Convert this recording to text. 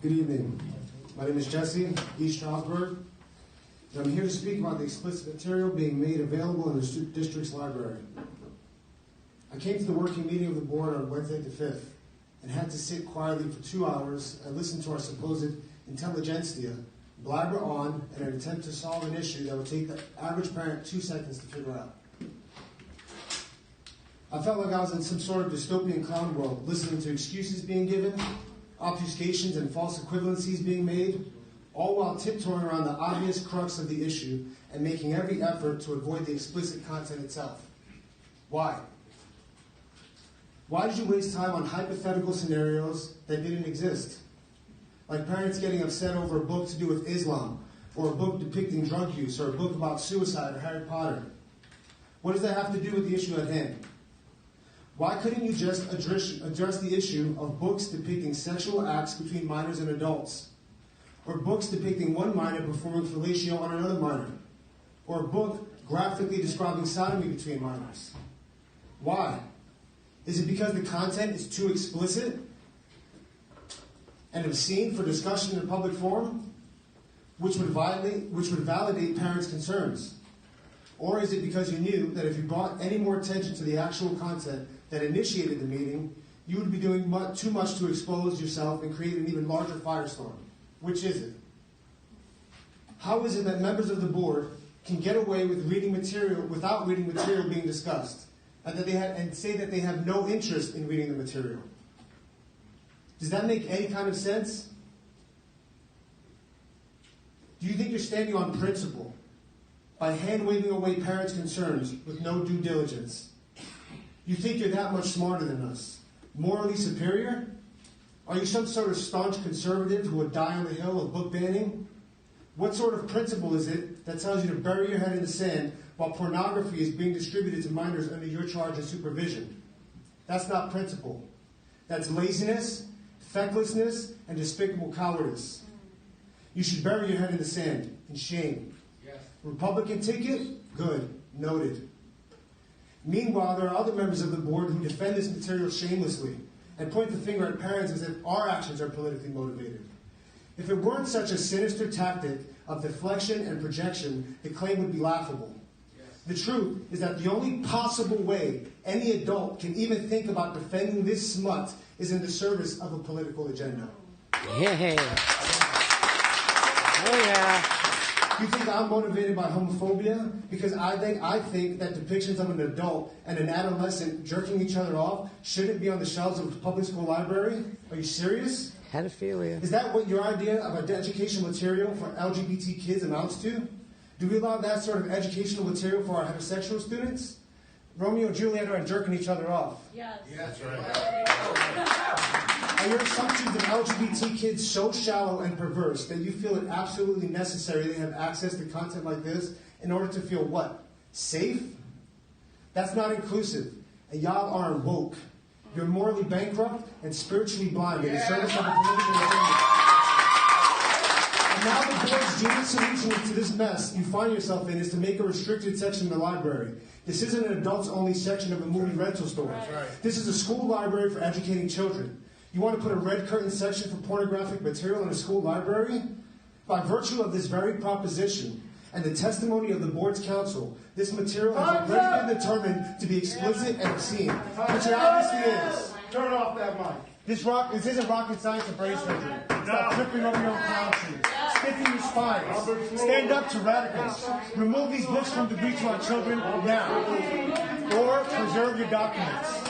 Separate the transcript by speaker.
Speaker 1: Good evening. My name is Jesse, East Stroudsburg, and I'm here to speak about the explicit material being made available in the district's library. I came to the working meeting of the board on Wednesday the 5th and had to sit quietly for 2 hours and listen to our supposed intelligentsia blabber on in an attempt to solve an issue that would take the average parent 2 seconds to figure out. I felt like I was in some sort of dystopian clown world, listening to excuses being given, obfuscations and false equivalencies being made, all while tiptoeing around the obvious crux of the issue and making every effort to avoid the explicit content itself. Why? Why did you waste time on hypothetical scenarios that didn't exist? Like parents getting upset over a book to do with Islam, or a book depicting drug use, or a book about suicide or Harry Potter. What does that have to do with the issue at hand? Why couldn't you just address the issue of books depicting sexual acts between minors and adults? Or books depicting one minor performing fellatio on another minor? Or a book graphically describing sodomy between minors? Why? Is it because the content is too explicit and obscene for discussion in a public forum, which would validate parents' concerns? Or is it because you knew that if you brought any more attention to the actual content that initiated the meeting, you would be doing too much to expose yourself and create an even larger firestorm? Which is it? How is it that members of the board can get away with reading material without reading material being discussed, and say that they have no interest in reading the material? Does that make any kind of sense? Do you think you're standing on principle by hand-waving away parents' concerns with no due diligence? You think you're that much smarter than us? Morally superior? Are you some sort of staunch conservative who would die on the hill of book banning? What sort of principle is it that tells you to bury your head in the sand while pornography is being distributed to minors under your charge and supervision? That's not principle. That's laziness, fecklessness, and despicable cowardice. You should bury your head in the sand in shame. Yes. Republican ticket? Good. Noted. Meanwhile, there are other members of the board who defend this material shamelessly and point the finger at parents as if our actions are politically motivated. If it weren't such a sinister tactic of deflection and projection, the claim would be laughable. Yes. The truth is that the only possible way any adult can even think about defending this smut is in the service of a political agenda.
Speaker 2: Yeah. Oh yeah.
Speaker 1: You think I'm motivated by homophobia? Because I think that depictions of an adult and an adolescent jerking each other off shouldn't be on the shelves of a public school library? Are you serious?
Speaker 2: Pedophilia.
Speaker 1: Is that what your idea of an educational material for LGBT kids amounts to? Do we allow that sort of educational material for our heterosexual students? Romeo and Juliet are jerking each other off.
Speaker 3: Yes.
Speaker 1: That's right. Are your assumptions of LGBT kids so shallow and perverse that you feel it absolutely necessary they have access to content like this in order to feel what? Safe? That's not inclusive. And y'all aren't woke. You're morally bankrupt and spiritually blind in the service of a political agenda. And now the board's genius solution to this mess you find yourself in is to make a restricted section in the library. This isn't an adults-only section of a movie rental store.
Speaker 3: Right.
Speaker 1: This is a school library for educating children. You want to put a red curtain section for pornographic material in a school library? By virtue of this very proposition and the testimony of the board's counsel, this material is already been determined to be explicit and obscene, which it obviously is.
Speaker 4: Turn off that mic.
Speaker 1: This isn't rocket science or brain surgery. Stop tripping over your own clown shoes. Stiffen your spines. Stand up to radicals. Remove these books from debris to our children now. Or preserve your documents.